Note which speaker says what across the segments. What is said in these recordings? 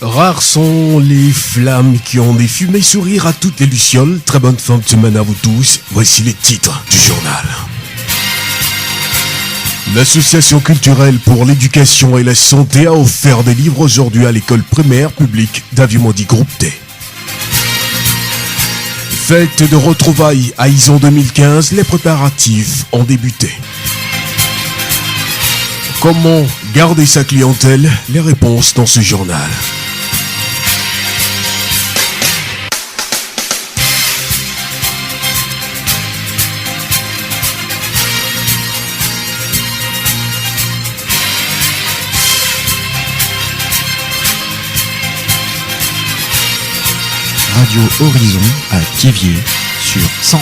Speaker 1: Rares sont les flammes qui ont des fumées sourires à toutes les lucioles. Très bonne fin de semaine à vous tous. Voici les titres du journal. L'association culturelle pour l'éducation et la santé a offert des livres aujourd'hui à l'école primaire publique d'Aviemodi Groupe D. Fête de retrouvailles à Ison 2015, les préparatifs ont débuté. Comment garder sa clientèle? Les réponses dans ce journal.
Speaker 2: Radio Horizon à Thiéviers sur 101.1.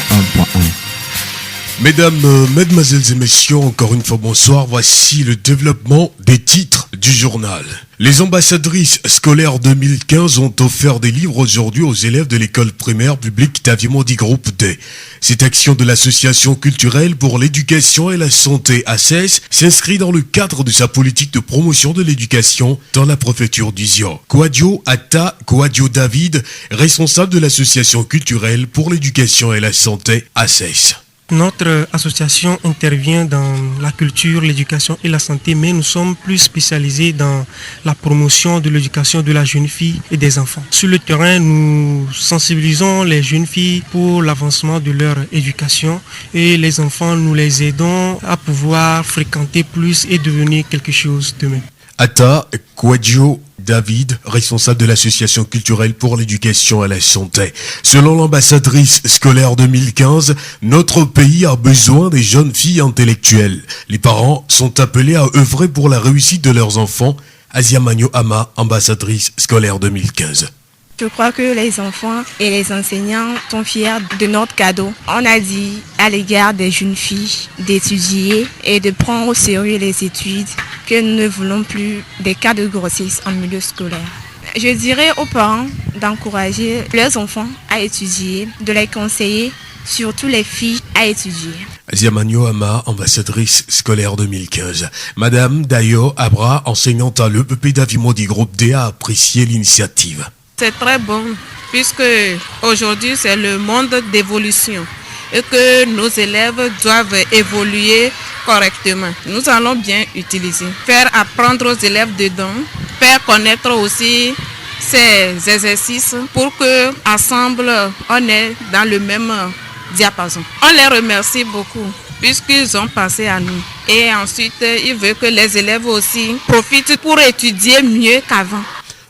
Speaker 1: Mesdames, mesdemoiselles et messieurs, encore une fois bonsoir. Voici le développement des titres du journal. Les ambassadrices scolaires 2015 ont offert des livres aujourd'hui aux élèves de l'école primaire publique d'Aviemodi Groupe D. Cette action de l'association culturelle pour l'éducation et la santé ACES s'inscrit dans le cadre de sa politique de promotion de l'éducation dans la préfecture d'Uzion. Kouadio Atta Kouadio David, responsable de l'association culturelle pour l'éducation et la santé ACES.
Speaker 3: Notre association intervient dans la culture, l'éducation et la santé, mais nous sommes plus spécialisés dans la promotion de l'éducation de la jeune fille et des enfants. Sur le terrain, nous sensibilisons les jeunes filles pour l'avancement de leur éducation et les enfants, nous les aidons à pouvoir fréquenter plus et devenir quelque chose d'eux-mêmes.
Speaker 1: Atta Kouadio David, responsable de l'association culturelle pour l'éducation et la santé. Selon l'ambassadrice scolaire 2015, notre pays a besoin des jeunes filles intellectuelles. Les parents sont appelés à œuvrer pour la réussite de leurs enfants. Asia Magno Ama, ambassadrice scolaire 2015.
Speaker 4: Je crois que les enfants et les enseignants sont fiers de notre cadeau. On a dit à l'égard des jeunes filles d'étudier et de prendre au sérieux les études, que nous ne voulons plus des cas de grossesse en milieu scolaire. Je dirais aux parents d'encourager leurs enfants à étudier, de les conseiller, surtout les filles, à étudier.
Speaker 1: Asia Magno Ama, ambassadrice scolaire 2015. Madame Dayo Abra, enseignante à l'EPP d'Aviemodi Groupe D, a apprécié l'initiative.
Speaker 5: C'est très bon, puisque aujourd'hui c'est le monde d'évolution et que nos élèves doivent évoluer correctement. Nous allons bien utiliser, faire apprendre aux élèves dedans, faire connaître aussi ces exercices pour que ensemble on est dans le même diapason. On les remercie beaucoup puisqu'ils ont pensé à nous. Et ensuite, ils veulent que les élèves aussi profitent pour étudier mieux qu'avant.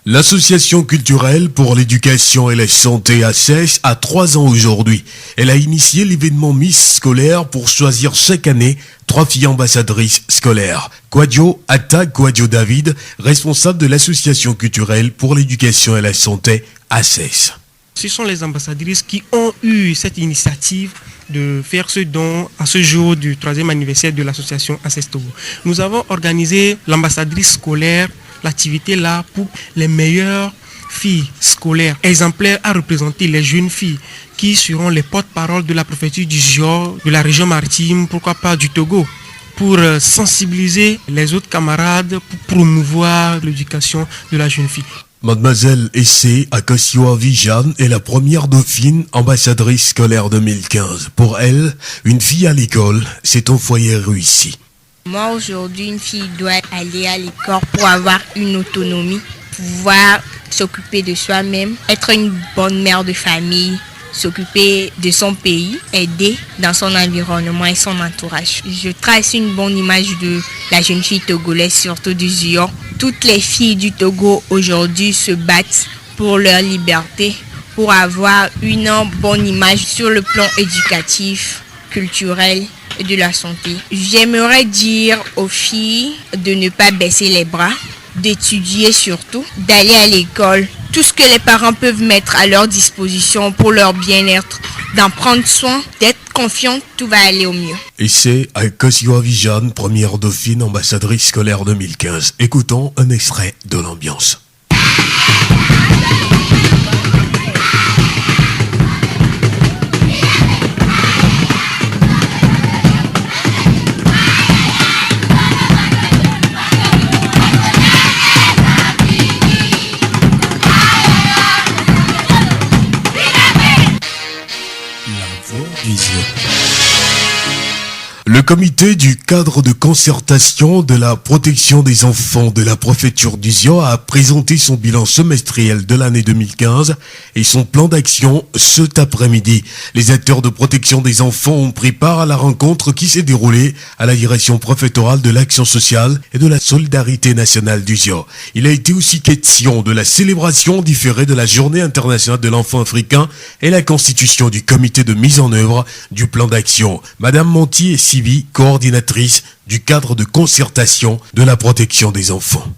Speaker 1: L'association culturelle pour l'éducation et la santé ACES a 3 ans aujourd'hui. Elle a initié l'événement Miss scolaire pour choisir chaque année 3 filles ambassadrices scolaires. Kouadio Atta Kouadio David, responsable de l'association culturelle pour l'éducation et la santé ACES.
Speaker 3: Ce sont les ambassadrices qui ont eu cette initiative de faire ce don à ce jour du 3e anniversaire de l'association ACES Togo. Nous avons organisé l'ambassadrice scolaire, l'activité là pour les meilleures filles scolaires, exemplaires à représenter les jeunes filles qui seront les porte-parole de la préfecture du Gior, de la région maritime, pourquoi pas du Togo, pour sensibiliser les autres camarades, pour promouvoir l'éducation de la jeune fille.
Speaker 1: Mademoiselle Essé Akosio Vijan est la première dauphine ambassadrice scolaire 2015. Pour elle, une fille à l'école, c'est un foyer réussi.
Speaker 4: Moi, aujourd'hui, une fille doit aller à l'école pour avoir une autonomie, pouvoir s'occuper de soi-même, être une bonne mère de famille, s'occuper de son pays, aider dans son environnement et son entourage. Je trace une bonne image de la jeune fille togolaise, surtout du Zion. Toutes les filles du Togo aujourd'hui se battent pour leur liberté, pour avoir une bonne image sur le plan éducatif, culturel et de la santé. J'aimerais dire aux filles de ne pas baisser les bras, d'étudier surtout, d'aller à l'école. Tout ce que les parents peuvent mettre à leur disposition pour leur bien-être, d'en prendre soin, d'être confiants, tout va aller au mieux.
Speaker 1: Et c'est Akosio Vijan, première dauphine ambassadrice scolaire 2015. Écoutons un extrait de l'ambiance. comité du cadre de concertation de la protection des enfants de la préfecture d'Uzio a présenté son bilan semestriel de l'année 2015 et son plan d'action cet après-midi. Les acteurs de protection des enfants ont pris part à la rencontre qui s'est déroulée à la direction préfectorale de l'action sociale et de la solidarité nationale d'Uzio. Il a été aussi question de la célébration différée de la Journée internationale de l'enfant africain et la constitution du comité de mise en œuvre du plan d'action. Madame Montier Sivi, coordinatrice du cadre de concertation de la protection des enfants.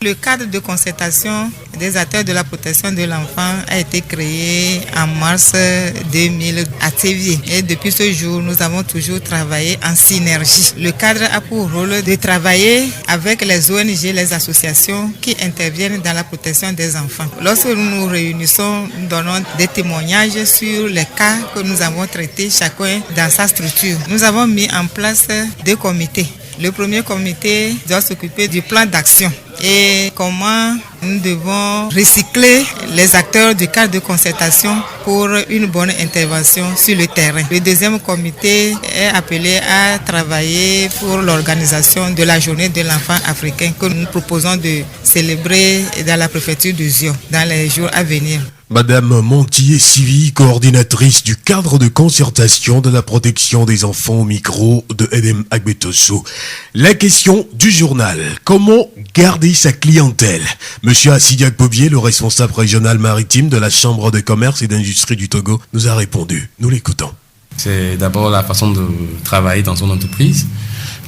Speaker 6: Le cadre de concertation des acteurs de la protection de l'enfant a été créé en mars 2000 à Théviers. Et depuis ce jour, nous avons toujours travaillé en synergie. Le cadre a pour rôle de travailler avec les ONG, les associations qui interviennent dans la protection des enfants. Lorsque nous nous réunissons, nous donnons des témoignages sur les cas que nous avons traités, chacun dans sa structure. Nous avons mis en place 2 comités. Le premier comité doit s'occuper du plan d'action et comment nous devons recycler les acteurs du cadre de concertation pour une bonne intervention sur le terrain. Le deuxième comité est appelé à travailler pour l'organisation de la journée de l'enfant africain que nous proposons de célébrer dans la préfecture de Zion dans les jours à venir.
Speaker 1: Madame Montier Sivi, coordinatrice du cadre de concertation de la protection des enfants au micro de Edem Agbetoso. La question du journal, comment garder sa clientèle? Monsieur Assidiak Bobier, le responsable régional maritime de la Chambre de commerce et d'industrie du Togo, nous a répondu. Nous l'écoutons.
Speaker 7: C'est d'abord la façon de travailler dans son entreprise,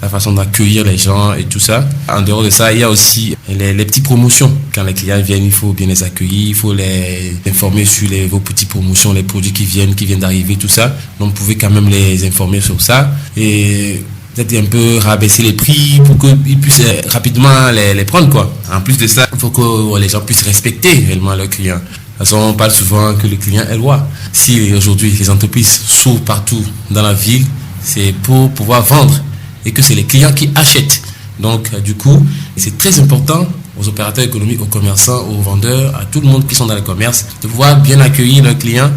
Speaker 7: la façon d'accueillir les gens et tout ça. En dehors de ça, il y a aussi les petites promotions. Quand les clients viennent, il faut bien les accueillir, il faut les informer sur vos petites promotions, les produits qui viennent d'arriver, tout ça. Donc, vous pouvez quand même les informer sur ça et peut-être un peu rabaisser les prix pour qu'ils puissent rapidement les prendre, quoi. En plus de ça, il faut que les gens puissent respecter réellement leurs clients. Parce qu'on parle souvent que le client est roi. Si aujourd'hui les entreprises s'ouvrent partout dans la ville, c'est pour pouvoir vendre et que c'est les clients qui achètent. Donc du coup, c'est très important aux opérateurs économiques, aux commerçants, aux vendeurs, à tout le monde qui sont dans le commerce, de pouvoir bien accueillir leurs clients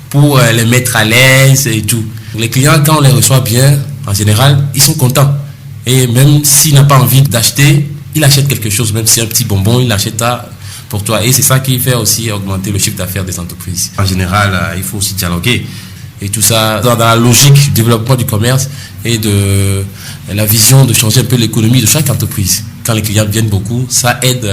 Speaker 7: pour les mettre à l'aise et tout. Les clients, quand on les reçoit bien, en général, ils sont contents. Et même s'il n'a pas envie d'acheter, il achète quelque chose, même si c'est un petit bonbon, il l'achètera pour toi. Et c'est ça qui fait aussi augmenter le chiffre d'affaires des entreprises. En général, il faut aussi dialoguer. Et tout ça dans la logique du développement du commerce et de la vision de changer un peu l'économie de chaque entreprise. Quand les clients viennent beaucoup, ça aide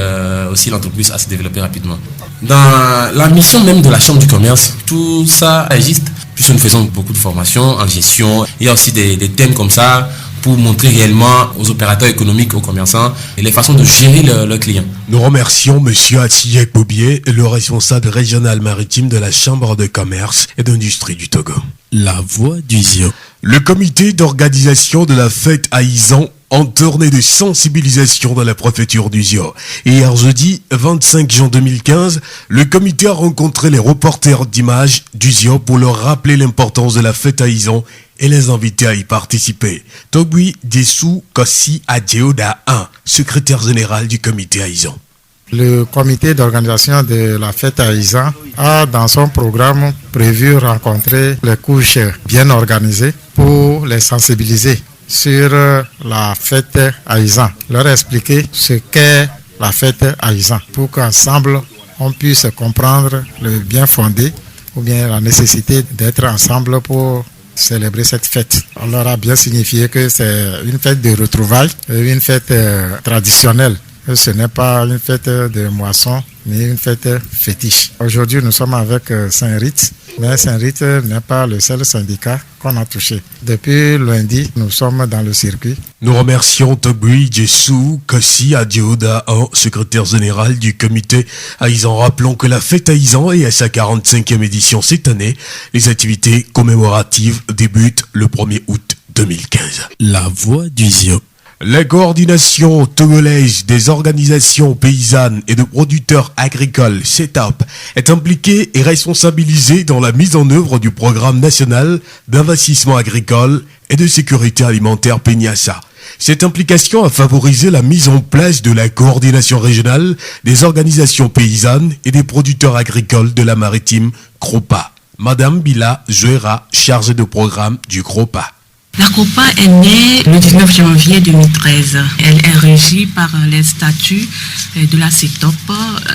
Speaker 7: aussi l'entreprise à se développer rapidement. Dans la mission même de la Chambre du commerce, tout ça existe. Puisque nous faisons beaucoup de formations en gestion. Il y a aussi des thèmes comme ça pour montrer réellement aux opérateurs économiques, aux commerçants, les façons de gérer leurs clients. Nous remercions M. Atsiek Bobier, le responsable régional maritime de la Chambre de commerce et d'industrie du Togo.
Speaker 1: La voix du Zion. Le comité d'organisation de la fête à Izan en tournée de sensibilisation dans la préfecture du Zion. Hier jeudi 25 juin 2015, le comité a rencontré les reporters d'images du Zion pour leur rappeler l'importance de la fête à Izan et les inviter à y participer. Togui Dessou Kossi Adjeoda 1, secrétaire général du comité à Izan.
Speaker 8: Le comité d'organisation de la fête à Izan a dans son programme prévu rencontrer les couches bien organisées pour les sensibiliser sur la fête à Izan, leur expliquer ce qu'est la fête à Izan pour qu'ensemble on puisse comprendre le bien fondé ou bien la nécessité d'être ensemble pour célébrer cette fête. On leur a bien signifié que c'est une fête de retrouvailles, une fête traditionnelle. Ce n'est pas une fête de moisson, mais une fête fétiche. Aujourd'hui, nous sommes avec Saint-Rite, mais Saint-Rite n'est pas le seul syndicat qu'on a touché. Depuis lundi, nous sommes dans le circuit.
Speaker 1: Nous remercions Togui Dessou Kossi Adjeoda, secrétaire général du comité à Izan. Rappelons que la fête à Izan est à sa 45e édition cette année. Les activités commémoratives débutent le 1er août 2015. La voix du Zion. La coordination togolaise des organisations paysannes et de producteurs agricoles, CETAP, est impliquée et responsabilisée dans la mise en œuvre du programme national d'investissement agricole et de sécurité alimentaire PENIASA. Cette implication a favorisé la mise en place de la coordination régionale des organisations paysannes et des producteurs agricoles de la maritime CROPA. Madame Bila Jouera, chargée de programme du CROPA.
Speaker 9: La COPA est née le 19 janvier 2013. Elle est régie par les statuts de la CETOP,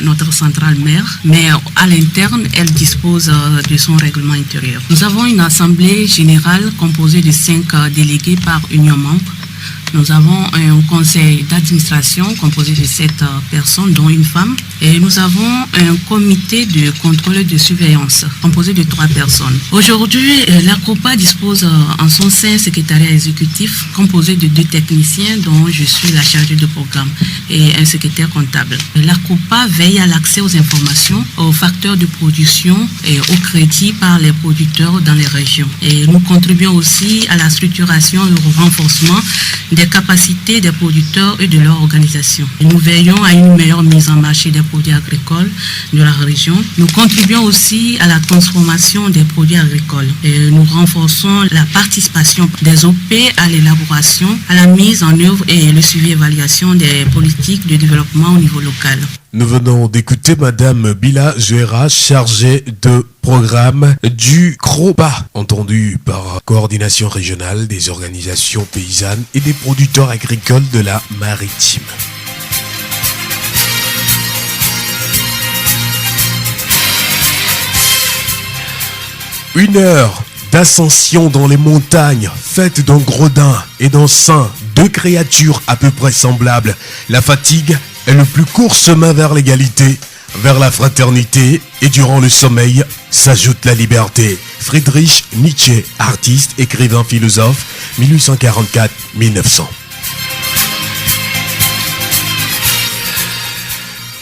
Speaker 9: notre centrale mère, mais à l'interne, elle dispose de son règlement intérieur. Nous avons une assemblée générale composée de 5 délégués par union membre. Nous avons un conseil d'administration composé de 7 personnes, dont une femme. Et nous avons un comité de contrôle et de surveillance composé de 3 personnes. Aujourd'hui, la COPA dispose en son sein un secrétariat exécutif composé de 2 techniciens, dont je suis la chargée de programme, et un secrétaire comptable. La COPA veille à l'accès aux informations, aux facteurs de production et au crédit par les producteurs dans les régions. Et nous contribuons aussi à la structuration et au renforcement des capacités des producteurs et de leur organisation. Et nous veillons à une meilleure mise en marché des produits agricoles de la région. Nous contribuons aussi à la transformation des produits agricoles. Et nous renforçons la participation des OP à l'élaboration, à la mise en œuvre et le suivi et évaluation des politiques de développement au niveau local.
Speaker 1: Nous venons d'écouter Madame Bila Zouera, chargée de programme du CROPA, entendu par Coordination régionale des organisations paysannes et des producteurs agricoles de la Maritime. Une heure d'ascension dans les montagnes, faite d'un gredin et d'un sein, 2 créatures à peu près semblables. La fatigue est le plus court chemin vers l'égalité, vers la fraternité, et durant le sommeil s'ajoute la liberté. Friedrich Nietzsche, artiste, écrivain, philosophe, 1844-1900.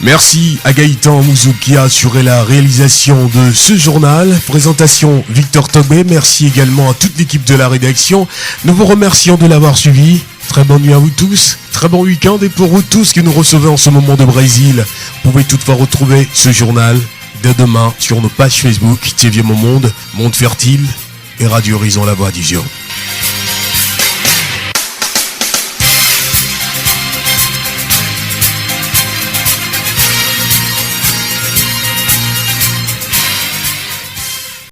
Speaker 1: Merci à Gaëtan Mouzou qui a assuré la réalisation de ce journal. Présentation Victor Togbé. Merci également à toute l'équipe de la rédaction. Nous vous remercions de l'avoir suivi. Très bonne nuit à vous tous. Très bon week-end. Et pour vous tous qui nous recevez en ce moment de Brésil, vous pouvez toutefois retrouver ce journal dès demain sur nos pages Facebook, TV Mon Monde, Monde Fertile et Radio Horizon La Voix d'Isio.